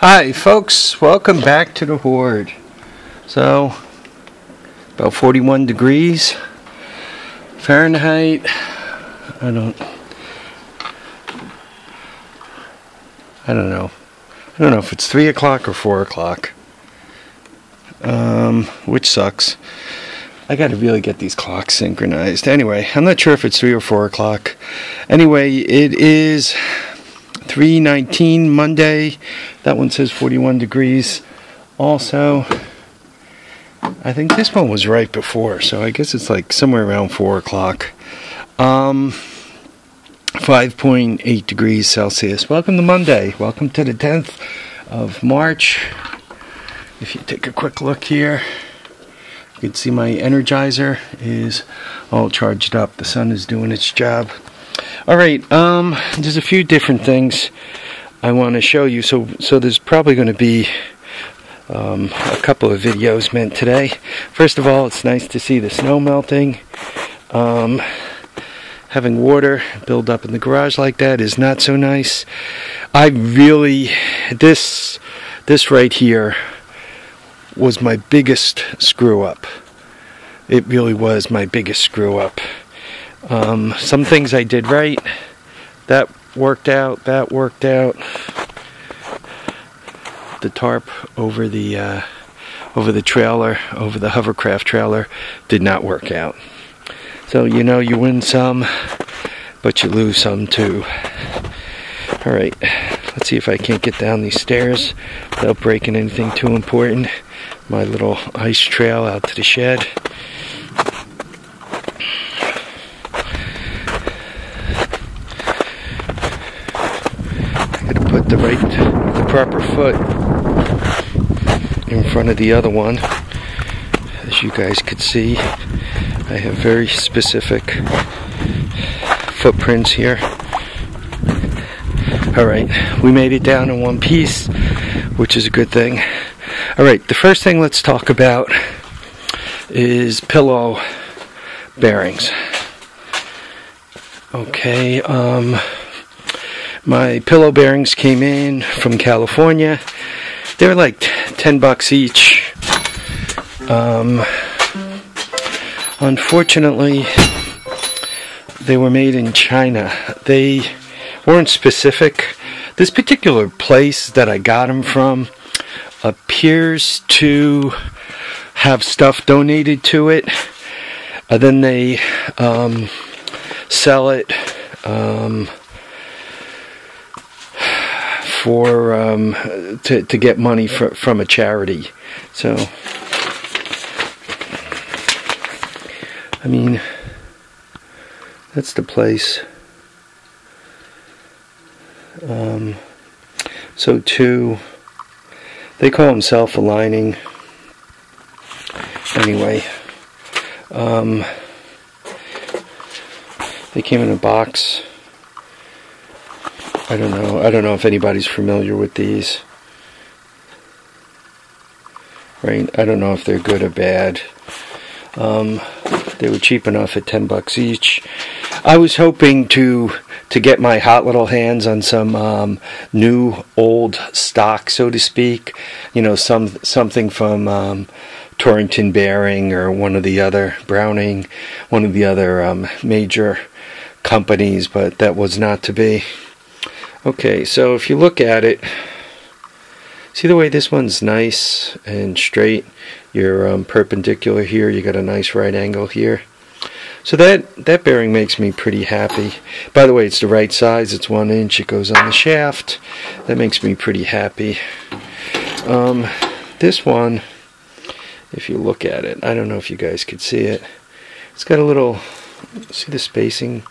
Hi folks, welcome back to the Horde. So, about 41 degrees Fahrenheit. I don't know. I don't know if it's 3 o'clock or 4 o'clock. Which sucks. I gotta really get these clocks synchronized. Anyway, I'm not sure if it's 3 or 4 o'clock. Anyway, it is 3/19 Monday. That one says 41 degrees. Also, I think this one was right before, so I guess it's like somewhere around 4 o'clock. 5.8 degrees Celsius. Welcome to Monday. Welcome to the 10th of March. If you take a quick look here, you can see my Energizer is all charged up. The sun is doing its job. Alright, there's a few different things I want to show you. So there's probably going to be a couple of videos meant today. First of all, it's nice to see the snow melting. Having water build up in the garage like that is not so nice. This right here was my biggest screw up. It really was my biggest screw up. Some things I did right. That worked out. The tarp over the trailer, over the hovercraft trailer, did not work out. So you know, you win some, but you lose some too. Alright, let's see if I can't get down these stairs without breaking anything too important. My little ice trail out to the shed. The proper foot in front of the other one. As you guys could see, I have very specific footprints here. Alright, we made it down in one piece, which is a good thing. Alright, the first thing let's talk about is pillow bearings. Okay, my pillow bearings came in from California. They're like $10 each. Unfortunately, they were made in China. They weren't specific. This particular place that I got them from appears to have stuff donated to it. Then they sell it to get money from a charity. So I mean, that's the place. So too, they call them self-aligning. Anyway, they came in a box. I don't know if anybody's familiar with these. Right? I don't know if they're good or bad. They were cheap enough at $10 each. I was hoping to get my hot little hands on some new old stock, so to speak. You know, something from Torrington Bearing or one of the other Browning, one of the other major companies, but that was not to be. Okay, so if you look at it, see the way this one's nice and straight. You're perpendicular here. You got a nice right angle here. So that bearing makes me pretty happy. By the way, it's the right size. It's 1 inch. It goes on the shaft. That makes me pretty happy. This one, if you look at it, I don't know if you guys could see it. It's got a little. See the spacing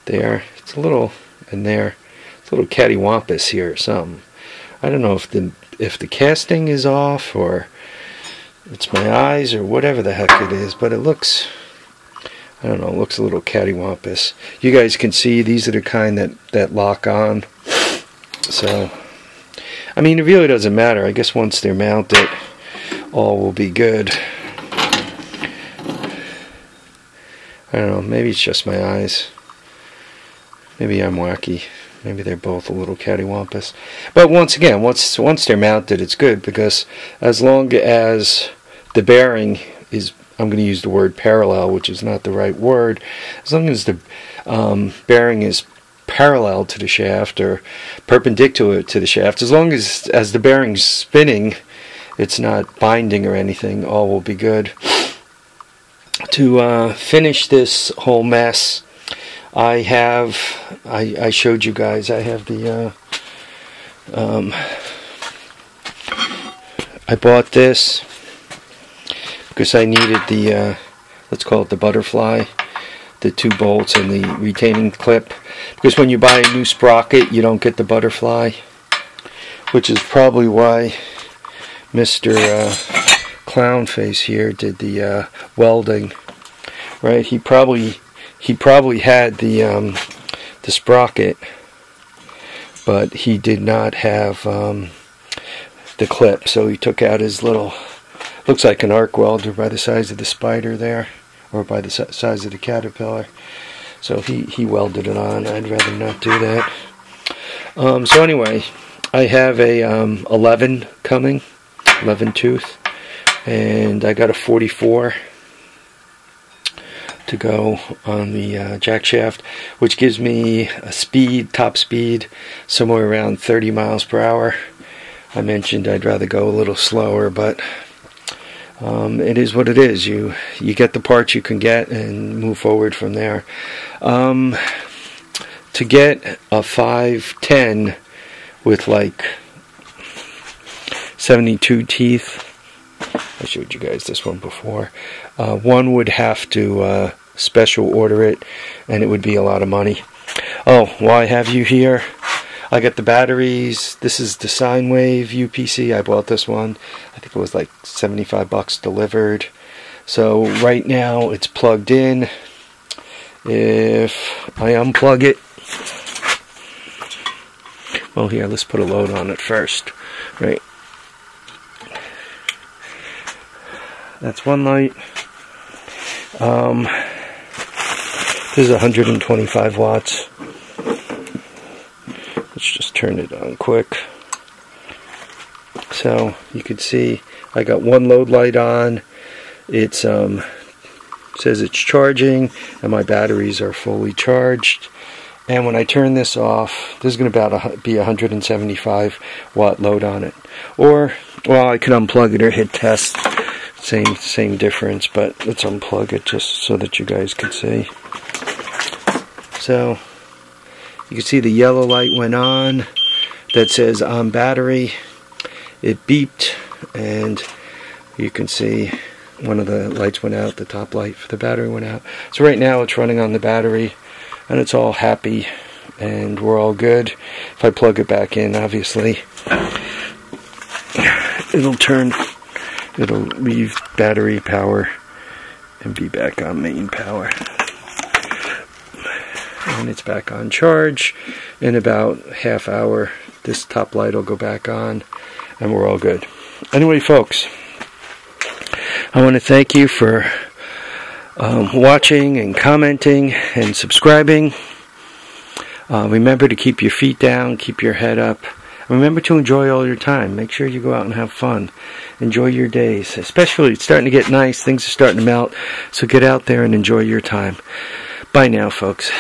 there? It's a little in there. It's a little cattywampus here or something. I don't know if the casting is off or it's my eyes or whatever the heck it is, but it looks, I don't know, it looks a little cattywampus. You guys can see these are the kind that lock on. So, I mean, it really doesn't matter. I guess once they're mounted, all will be good. I don't know, maybe it's just my eyes. Maybe I'm wacky. Maybe they're both a little cattywampus. But once again, once they're mounted, it's good, because as long as the bearing is, I'm going to use the word parallel, which is not the right word, as long as the bearing is parallel to the shaft or perpendicular to the shaft, as long as the bearing's spinning, it's not binding or anything, all will be good. To finish this whole mess, I showed you guys, I have the I bought this because I needed the let's call it the butterfly, the 2 bolts and the retaining clip, because when you buy a new sprocket you don't get the butterfly, which is probably why Mr. Clownface here did the welding, right? He probably had the sprocket, but he did not have the clip, so he took out his little, looks like an arc welder by the size of the spider there, or by the size of the caterpillar, so he welded it on. I'd rather not do that. So anyway, I have a 11 coming, 11 tooth, and I got a 44 to go on the jack shaft, which gives me a speed, top speed, somewhere around 30 miles per hour. I mentioned I'd rather go a little slower, but it is what it is. You get the parts you can get and move forward from there. To get a 510 with like 72 teeth, I showed you guys this one before, one would have to special order it, and it would be a lot of money. Oh, while I have you here, I got the batteries. This is the sine wave UPC. I bought this one. I think it was like 75 bucks delivered. So right now it's plugged in. If I unplug it, well, here, let's put a load on it first, right? That's one light. This is 125 watts. Let's just turn it on quick. So you can see I got one load light on. It's says it's charging, and my batteries are fully charged. And when I turn this off, there's going to be 175 watt load on it. Or, well, I could unplug it or hit test. Same difference, but let's unplug it just so that you guys can see. So you can see the yellow light went on that says on battery. It beeped, and you can see one of the lights went out. The top light for the battery went out. So right now it's running on the battery, and it's all happy, and we're all good. If I plug it back in, obviously it'll leave battery power and be back on main power. And it's back on charge. In about half hour, this top light will go back on, and we're all good. Anyway, folks, I want to thank you for watching and commenting and subscribing. Remember to keep your feet down, keep your head up. Remember to enjoy all your time. Make sure you go out and have fun. Enjoy your days. Especially, it's starting to get nice. Things are starting to melt. So get out there and enjoy your time. Bye now, folks.